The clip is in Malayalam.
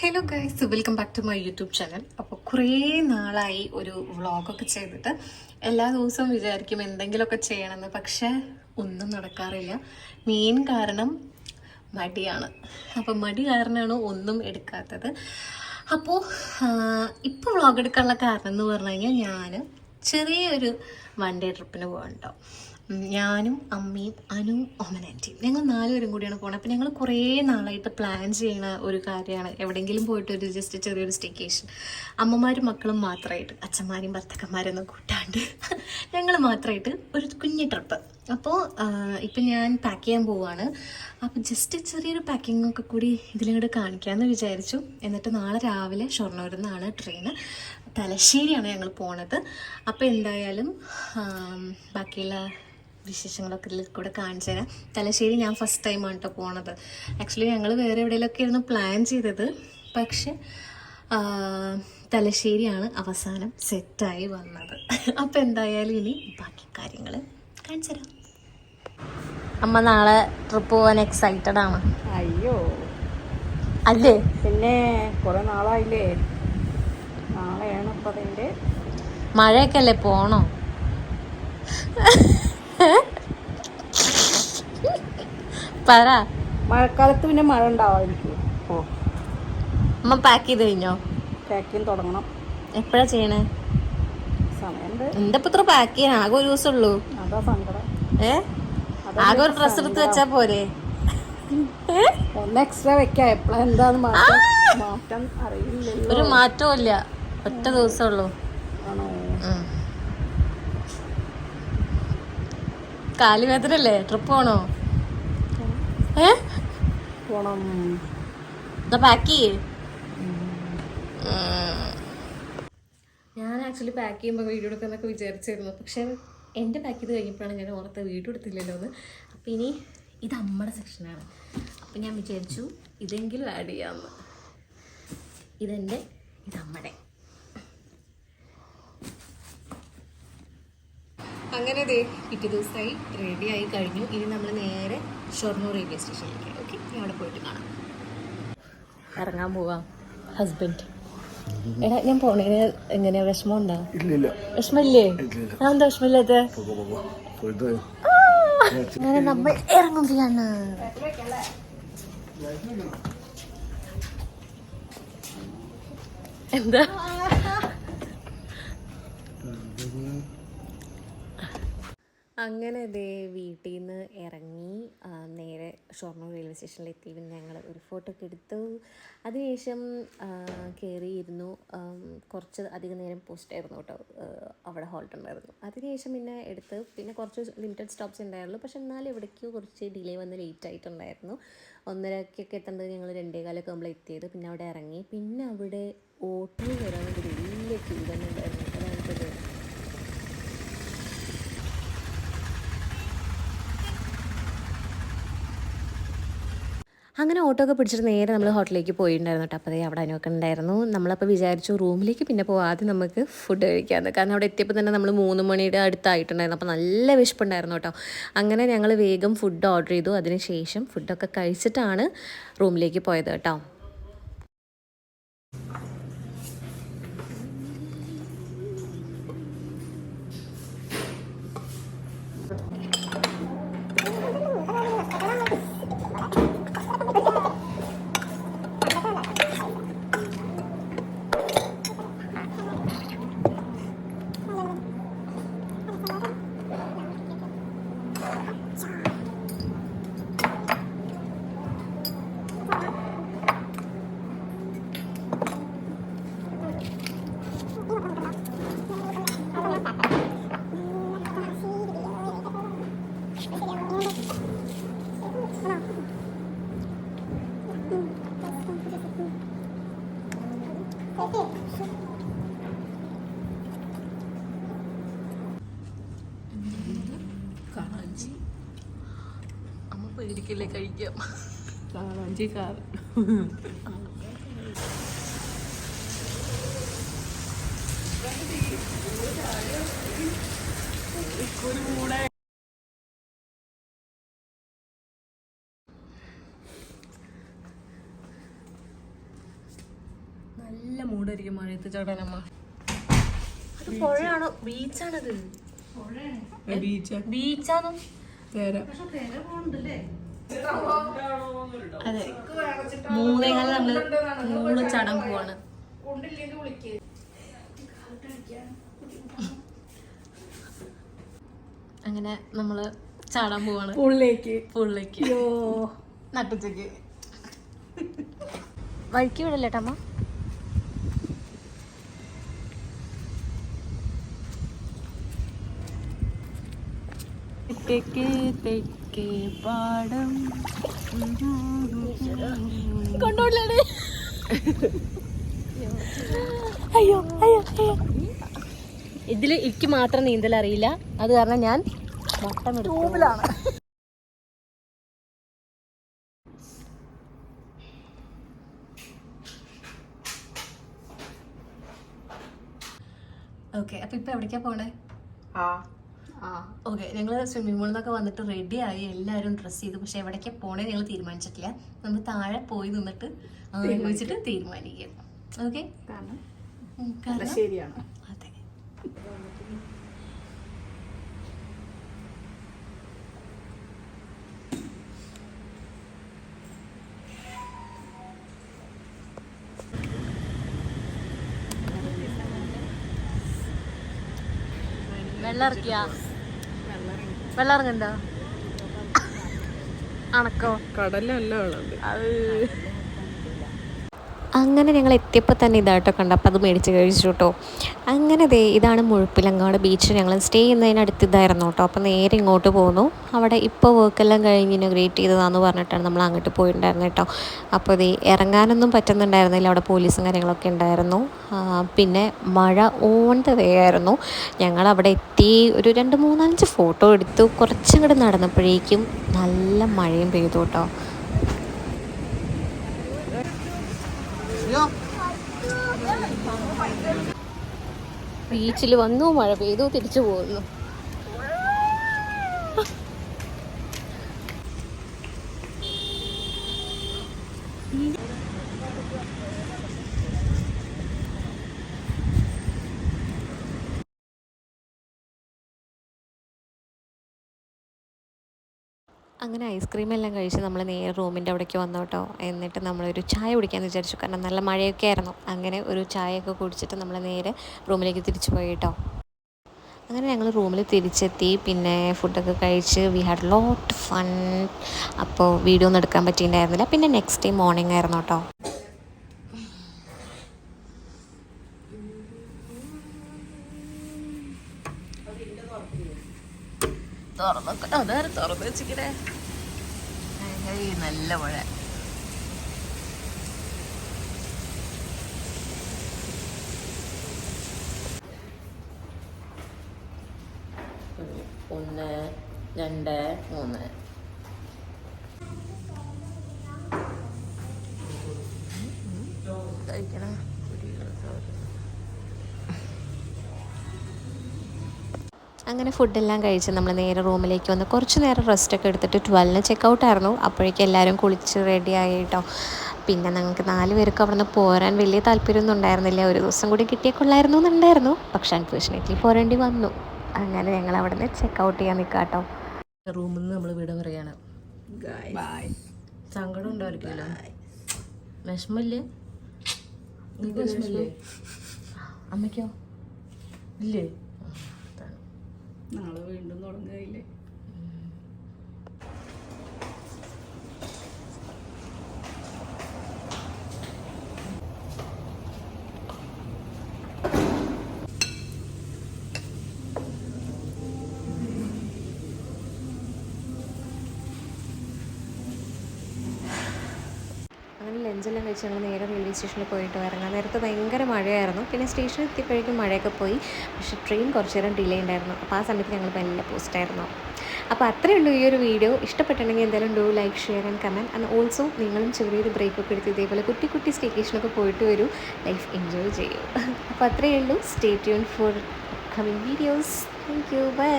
Hello guys, welcome back to my YouTube channel. അപ്പോൾ കുറേ നാളായി ഒരു വ്ളോഗൊക്കെ ചെയ്തിട്ട് എല്ലാ ദിവസവും വിചാരിക്കും എന്തെങ്കിലുമൊക്കെ ചെയ്യണമെന്ന്, പക്ഷേ ഒന്നും നടക്കാറില്ല. മെയിൻ കാരണം മടിയാണ്. അപ്പോൾ മടി കാരണമാണ് ഒന്നും എടുക്കാത്തത്. അപ്പോൾ ഇപ്പോൾ വ്ളോഗ് എടുക്കാനുള്ള കാരണം എന്ന് പറഞ്ഞു കഴിഞ്ഞാൽ ഞാൻ ചെറിയൊരു വൺ ഡേ ട്രിപ്പിന് പോകണ്ടോ. ഞാനും അമ്മയും അനുവും ഓമനാൻറ്റിയും ഞങ്ങൾ 4 പേരും കൂടിയാണ് പോകുന്നത്. അപ്പോൾ ഞങ്ങൾ കുറേ നാളായിട്ട് പ്ലാൻ ചെയ്യുന്ന ഒരു കാര്യമാണ് എവിടെയെങ്കിലും പോയിട്ട് ഒരു ജസ്റ്റ് ചെറിയൊരു സ്റ്റേക്കേഷൻ. അമ്മമാരും മക്കളും മാത്രമായിട്ട്, അച്ഛന്മാരും ഭർത്താക്കന്മാരൊന്നും കൂട്ടാണ്ട് ഞങ്ങൾ മാത്രമായിട്ട് ഒരു കുഞ്ഞു ട്രിപ്പ്. അപ്പോൾ ഇപ്പം ഞാൻ പാക്ക് ചെയ്യാൻ പോവുകയാണ്. അപ്പോൾ ജസ്റ്റ് ചെറിയൊരു പാക്കിംഗ് ഒക്കെ കൂടി ഇതിലിങ്ങോട്ട് കാണിക്കാമെന്ന് വിചാരിച്ചു. എന്നിട്ട് നാളെ രാവിലെ ഷൊർണൂരിൽ നിന്നാണ് ട്രെയിന്. തലശ്ശേരിയാണ് ഞങ്ങൾ പോണത്. അപ്പോൾ എന്തായാലും ബാക്കിയുള്ള വിശേഷങ്ങളൊക്കെ ഇതിൽ കൂടെ കാണിച്ചു തരാം. തലശ്ശേരി ഞാൻ ഫസ്റ്റ് ടൈമാണ് കേട്ടോ പോണത്. ആക്ച്വലി ഞങ്ങൾ വേറെ എവിടെയെങ്കിലുമൊക്കെ ആയിരുന്നു പ്ലാൻ ചെയ്തത്, പക്ഷെ തലശ്ശേരിയാണ് അവസാനം സെറ്റായി വന്നത്. അപ്പോൾ എന്തായാലും ഇനി ബാക്കി കാര്യങ്ങൾ കാണിച്ചു തരാം. അമ്മ നാളെ ട്രിപ്പ് പോകാൻ എക്സൈറ്റഡ് ആണ്. അയ്യോ അല്ലേ? പിന്നെ കുറെ നാളായില്ലേ. നാളെയാണ് ഇപ്പം അതിൻ്റെ മഴയൊക്കെ അല്ലേ, പോണോ? പറ. മഴക്കാലത്ത് പിന്നെ മഴ ഉണ്ടാവാതിരിക്കും. അമ്മ പാക്ക് ചെയ്ത് കഴിഞ്ഞോ? പാക്കിങ് തുടങ്ങണം. എപ്പോഴാ ചെയ്യണേ? സമയമുണ്ട്. എന്താ ഇപ്പൊ ഇത്ര പാക്ക് ചെയ്യാൻ? ആകെ ഒരു ദിവസം ഉള്ളൂ. അതാ സങ്കടം. ആകെ ഒരു ഡ്രസ് എടുത്ത് വെച്ചാ പോരെ? ഒന്ന് എക്സ്ട്രാ വെക്കാം. എപ്പോഴാ എന്താന്ന് മാറ്റം അറിയില്ലല്ലോ. ഒരു മാറ്റവും ഇല്ല, ഒറ്റ ദിവസം ഉള്ളൂ. ആണോ? കാലുവേദനല്ലേ? ട്രിപ്പ് പോണോ? പോണം. പാക്ക് ചെയ്യേ. ഞാൻ ആക്ച്വലി പാക്ക് ചെയ്യുമ്പോൾ വീഡിയോ എടുക്കാന്നൊക്കെ വിചാരിച്ചിരുന്നു, പക്ഷെ എൻ്റെ പാക്ക് ചെയ്ത് കഴിഞ്ഞപ്പോഴാണ് ഞാൻ ഓർത്ത വീഡിയോ എടുത്തില്ലല്ലോ എന്ന്. അപ്പം ഇനി ഇത് അമ്മയുടെ സെക്ഷനാണ്. അപ്പം ഞാൻ വിചാരിച്ചു ഇതെങ്കിലും ആഡ് ചെയ്യാമെന്ന്. ഇതെൻ്റെ, ഇതമ്മയുടെ. അങ്ങനെ പിറ്റേ ദിവസമായി റെഡിയായി കഴിഞ്ഞു. ഇനി നമ്മൾ നേരെ ഷൊർണൂർ റെയിൽവേ സ്റ്റേഷനിലേക്ക്. ഓക്കെ, ഞാൻ അവിടെ പോയിട്ട് കാണാം. ഇറങ്ങാൻ പോവാം. ഹസ്ബൻഡ് എടാ, ഞാൻ പോണേന് എങ്ങനെയാ? വിഷമം ഉണ്ടോ? വിഷമില്ലേ? എന്താ വിഷമില്ലാത്ത? അങ്ങനെ നമ്മൾ ഇറങ്ങുകയാണ്. എന്താ അങ്ങനെ വീട്ടിൽ നിന്ന് ഇറങ്ങി നേരെ ഷൊർണൂർ റെയിൽവേ സ്റ്റേഷനിലെത്തി. പിന്നെ ഞങ്ങൾ ഒരു ഫോട്ടോ ഒക്കെ എടുത്തു. അതിനുശേഷം കയറിയിരുന്നു. കുറച്ച് അധികം നേരം പോസ്റ്റായിരുന്നു കേട്ടോ, അവിടെ ഹോൾട്ട് ഉണ്ടായിരുന്നു. അതിനുശേഷം പിന്നെ എടുത്ത് പിന്നെ കുറച്ച് ലിമിറ്റഡ് സ്റ്റോപ്സ് ഉണ്ടായിരുന്നു. പക്ഷെ എന്നാലും എവിടേക്കോ കുറച്ച് ഡിലേ വന്ന് ലേറ്റ് ആയിട്ടുണ്ടായിരുന്നു. 1:30 എത്തേണ്ടത് ഞങ്ങൾ 2:15 നമ്മൾ എത്തിയത്. പിന്നെ അവിടെ ഇറങ്ങി. പിന്നെ അവിടെ ഓട്ടോ വരാൻ ഒരു വലിയ ക്യൂ തന്നെ ഉണ്ടായിരുന്നു. അതാണ് അങ്ങനെ ഓട്ടോ ഒക്കെ പിടിച്ചിട്ട് നേരെ നമ്മൾ ഹോട്ടലിലേക്ക് പോയിട്ടുണ്ടായിരുന്നു കേട്ടോ. അപ്പോൾ അവിടെ അതിനൊക്കെ ഉണ്ടായിരുന്നു. നമ്മളപ്പോൾ വിചാരിച്ചു റൂമിലേക്ക് പിന്നെ ആദ്യം നമുക്ക് ഫുഡ് കഴിക്കാമെന്ന്. കാരണം അവിടെ എത്തിയപ്പോൾ തന്നെ നമ്മൾ 3 മണിയുടെ അടുത്തായിട്ടുണ്ടായിരുന്നു. അപ്പോൾ നല്ല വിശപ്പുണ്ടായിരുന്നു കേട്ടോ. അങ്ങനെ ഞങ്ങൾ വേഗം ഫുഡ് ഓർഡർ ചെയ്തു. അതിന് ശേഷം ഫുഡൊക്കെ കഴിച്ചിട്ടാണ് റൂമിലേക്ക് പോയത് കേട്ടോ. കാളാഞ്ചി അമ്മ പേടിക്കല്ലേ, കഴിക്കാം. കാളാഞ്ചി കാർ കൂടെ നല്ല മൂടായിരിക്കും മഴയത്ത് ചാടാനമ്മ. അത് പുഴയാണോ ബീച്ചാണത്? ബീച്ചാണോ? അതെ, 3:15 നമ്മള് ചാടാൻ പോവാണ്. അങ്ങനെ നമ്മള് ചാടാൻ പോവാണ് പുള്ളിലേക്ക് നട്ടുച്ചക്ക്. വഴിക്ക് വിടല്ലേട്ടമ്മ? തെക്കേ പാടം കൊണ്ടോളേ. അയ്യോ അയ്യോ അയ്യോ. ഇതില് എനിക്ക് മാത്രം നീന്തൽ അറിയില്ല, അത് കാരണം ഞാൻ മൊത്തം ട്യൂബിലാണ്. ഓക്കെ, അപ്പൊ ഇപ്പൊ എവിടേക്കാ പോണേ? ഓക്കെ, ഞങ്ങൾ സ്വിമ്മിംഗ് പൂളിൽ നിന്നൊക്കെ വന്നിട്ട് റെഡി ആയി, എല്ലാവരും ഡ്രസ്സ് ചെയ്തു. പക്ഷെ എവിടേക്കാ പോണേ ഞങ്ങൾ തീരുമാനിച്ചിട്ടില്ല. നമ്മൾ താഴെ പോയി നിന്നിട്ട് ആലോചിച്ചിട്ട് തീരുമാനിക്കും. ഓക്കെ, ശരിയാണ്. അതെ. വെള്ളം ഇറങ്ങണ്ടോ? അണക്കോ? കടലല്ല അത് അങ്ങനെ ഞങ്ങൾ എത്തിയപ്പോൾ തന്നെ ഇതായിട്ടോ കണ്ടു. അപ്പോൾ അത് മേടിച്ച് കഴിച്ചു കേട്ടോ. അങ്ങനെ ഇതാണ് മുഴുപ്പിലങ്ങാട് ബീച്ച്. ഞങ്ങൾ സ്റ്റേ ചെയ്യുന്നതിനടുത്ത് ഇതായിരുന്നു കേട്ടോ. അപ്പോൾ നേരെ ഇങ്ങോട്ട് പോന്നു. അവിടെ ഇപ്പോൾ വർക്കെല്ലാം കഴിഞ്ഞ് ഇനോഗ്രേറ്റ് ചെയ്തതാണെന്ന് പറഞ്ഞിട്ടാണ് നമ്മൾ അങ്ങോട്ട് പോയിട്ടുണ്ടായിരുന്നത് കേട്ടോ. അപ്പോൾ ഇറങ്ങാനൊന്നും പറ്റുന്നുണ്ടായിരുന്നില്ല, അവിടെ പോലീസും കാര്യങ്ങളൊക്കെ ഉണ്ടായിരുന്നു. പിന്നെ മഴ ഓൺ ദ വേ ആയിരുന്നു. ഞങ്ങൾ അവിടെ എത്തി ഒരു 2-3-5 ഫോട്ടോ എടുത്തു. കുറച്ചും കൂടെ നടന്നപ്പോഴേക്കും നല്ല മഴയും പെയ്തു കേട്ടോ. ബീച്ചിൽ വന്നു, മഴ പെയ്തു, തിരിച്ചു പോകുന്നു. അങ്ങനെ ഐസ്ക്രീം എല്ലാം കഴിച്ച് നമ്മൾ നേരെ റൂമിൻ്റെ അവിടേക്ക് വന്നു കേട്ടോ. എന്നിട്ട് നമ്മളൊരു ചായ കുടിക്കാമെന്ന് വിചാരിച്ചു, കാരണം നല്ല മഴയൊക്കെ ആയിരുന്നു. അങ്ങനെ ഒരു ചായയൊക്കെ കുടിച്ചിട്ട് നമ്മൾ നേരെ റൂമിലേക്ക് തിരിച്ചു പോയി കേട്ടോ. അങ്ങനെ ഞങ്ങൾ റൂമിൽ തിരിച്ചെത്തി. പിന്നെ ഫുഡൊക്കെ കഴിച്ച് വി ഹാഡ് ലോട്ട് ഫൺ. അപ്പോൾ വീഡിയോ ഒന്നും എടുക്കാൻ പറ്റിയിട്ടുണ്ടായിരുന്നില്ല. പിന്നെ നെക്സ്റ്റ് ഡേ മോർണിംഗ് ആയിരുന്നു കേട്ടോ. തുറന്ന് വെച്ചിക്കണേ. നല്ല മഴ. ഒന്ന്, രണ്ട്, മൂന്ന്. കഴിക്കണ അങ്ങനെ ഫുഡെല്ലാം കഴിച്ച് നമ്മൾ നേരെ റൂമിലേക്ക് വന്ന് കുറച്ച് നേരം റെസ്റ്റൊക്കെ എടുത്തിട്ട് 12-ന് ചെക്കൗട്ടായിരുന്നു. അപ്പോഴേക്കും എല്ലാവരും കുളിച്ച് റെഡി ആയി കേട്ടോ. പിന്നെ ഞങ്ങൾക്ക് 4 പേർക്ക് അവിടെ നിന്ന് പോരാൻ വലിയ താല്പര്യമൊന്നും ഉണ്ടായിരുന്നില്ല. ഒരു ദിവസം കൂടി കിട്ടിയാൽ കൊള്ളായിരുന്നു എന്നുണ്ടായിരുന്നു. പക്ഷെ അൺഫോർച്ചുനേറ്റ്ലി പോരേണ്ടി വന്നു. അങ്ങനെ ഞങ്ങൾ അവിടെ നിന്ന് ചെക്കൗട്ട് ചെയ്യാൻ നിൽക്കാം കേട്ടോ. റൂമിൽ നിന്ന് നമ്മൾ വിട പറയാണ്. സങ്കടം ഉണ്ടായിരിക്കുമല്ലോ, വിഷമല്ലേ? വിഷമല്ലേ അമ്മയ്ക്കോ? ഇല്ലേ? നാളെ വീണ്ടും തുടങ്ങുകയില്ലേ? അങ്ങനെ ലഞ്ചെല്ലാം കഴിച്ച് ഞങ്ങൾ നേരെ റെയിൽവേ സ്റ്റേഷനിൽ പോയിട്ട് ഇറങ്ങാൻ നേരത്ത് ഭയങ്കര മഴയായിരുന്നു. പിന്നെ സ്റ്റേഷനിൽ എത്തിയപ്പോഴേക്കും മഴയൊക്കെ പോയി. പക്ഷേ ട്രെയിൻ കുറച്ച് നേരം ഡിലേ ഉണ്ടായിരുന്നു. അപ്പോൾ ആ സമയത്ത് ഞങ്ങൾ മെല്ലെ പോസ്റ്റായിരുന്നു. അപ്പോൾ അത്രയേ ഉള്ളൂ ഈ ഒരു വീഡിയോ. ഇഷ്ടപ്പെട്ടിട്ടുണ്ടെങ്കിൽ എന്തായാലും do like, share and comment. And also നിങ്ങളും ചെറിയൊരു ബ്രേക്കൊക്കെ എടുത്ത് ഇതേപോലെ കുട്ടി കുട്ടി സ്റ്റേക്കേഷനൊക്കെ പോയിട്ട് വരൂ, ലൈഫ് എൻജോയ് ചെയ്യൂ. അപ്പോൾ അത്രയേ ഉള്ളൂ. Stay tune for coming videos. Thank you, by.